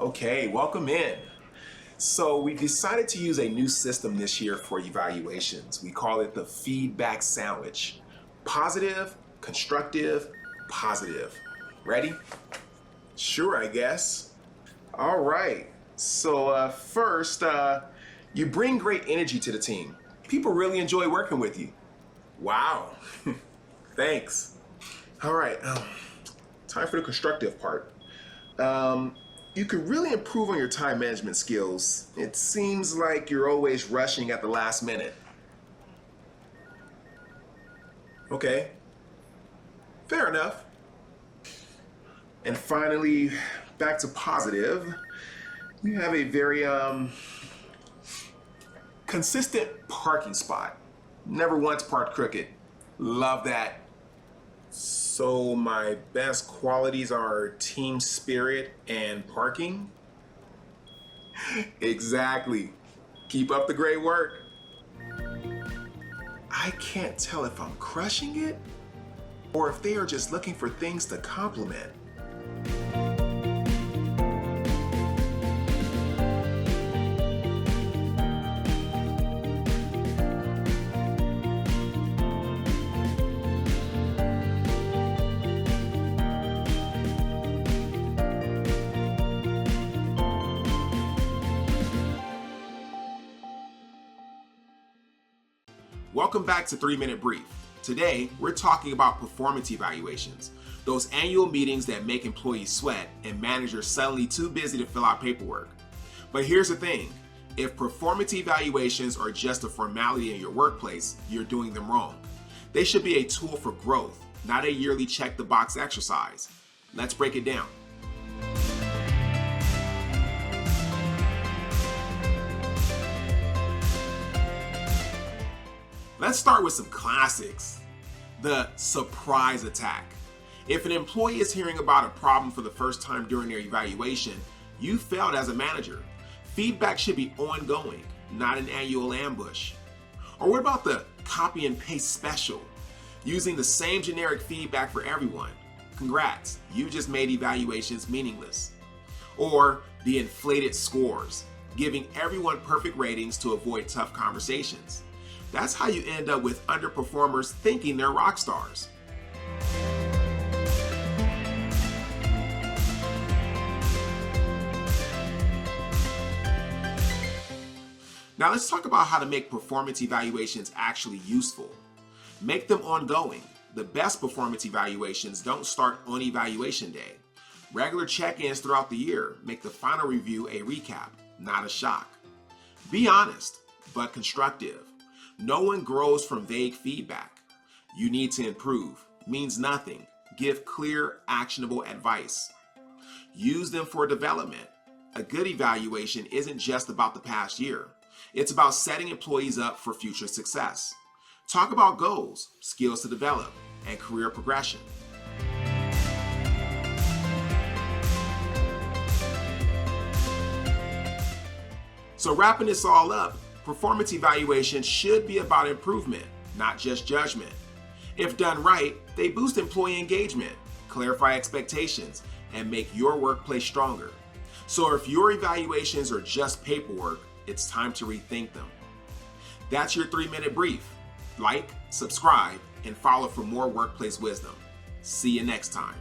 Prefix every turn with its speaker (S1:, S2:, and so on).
S1: Okay, welcome in. So we decided to use a new system this year for evaluations. We call it the feedback sandwich. Positive, constructive, positive. Ready? Sure, I guess. All right. So first, you bring great energy to the team. People really enjoy working with you. Wow. Thanks. All right. Time for the constructive part. You could really improve on your time management skills. It seems like you're always rushing at the last minute. Okay, fair enough. And finally, back to positive. You have a very consistent parking spot. Never once parked crooked. Love that. So my best qualities are team spirit and parking? Exactly. Keep up the great work. I can't tell if I'm crushing it or if they are just looking for things to compliment. Welcome back to 3-Minute Brief. Today, we're talking about performance evaluations, those annual meetings that make employees sweat and managers suddenly too busy to fill out paperwork. But here's the thing, if performance evaluations are just a formality in your workplace, you're doing them wrong. They should be a tool for growth, not a yearly check-the-box exercise. Let's break it down. Let's start with some classics. The surprise attack. If an employee is hearing about a problem for the first time during their evaluation, you failed as a manager. Feedback should be ongoing, not an annual ambush. Or what about the copy and paste special? Using the same generic feedback for everyone. Congrats, you just made evaluations meaningless. Or the inflated scores, giving everyone perfect ratings to avoid tough conversations. That's how you end up with underperformers thinking they're rock stars. Now let's talk about how to make performance evaluations actually useful. Make them ongoing. The best performance evaluations don't start on evaluation day. Regular check-ins throughout the year make the final review a recap, not a shock. Be honest, but constructive. No one grows from vague feedback. You need to improve. Means nothing. Give clear, actionable advice. Use them for development. A good evaluation isn't just about the past year. It's about setting employees up for future success. Talk about goals, skills to develop, and career progression. So wrapping this all up, performance evaluation should be about improvement, not just judgment. If done right, they boost employee engagement, clarify expectations, and make your workplace stronger. So if your evaluations are just paperwork, it's time to rethink them. That's your 3-minute brief. Like, subscribe, and follow for more workplace wisdom. See you next time.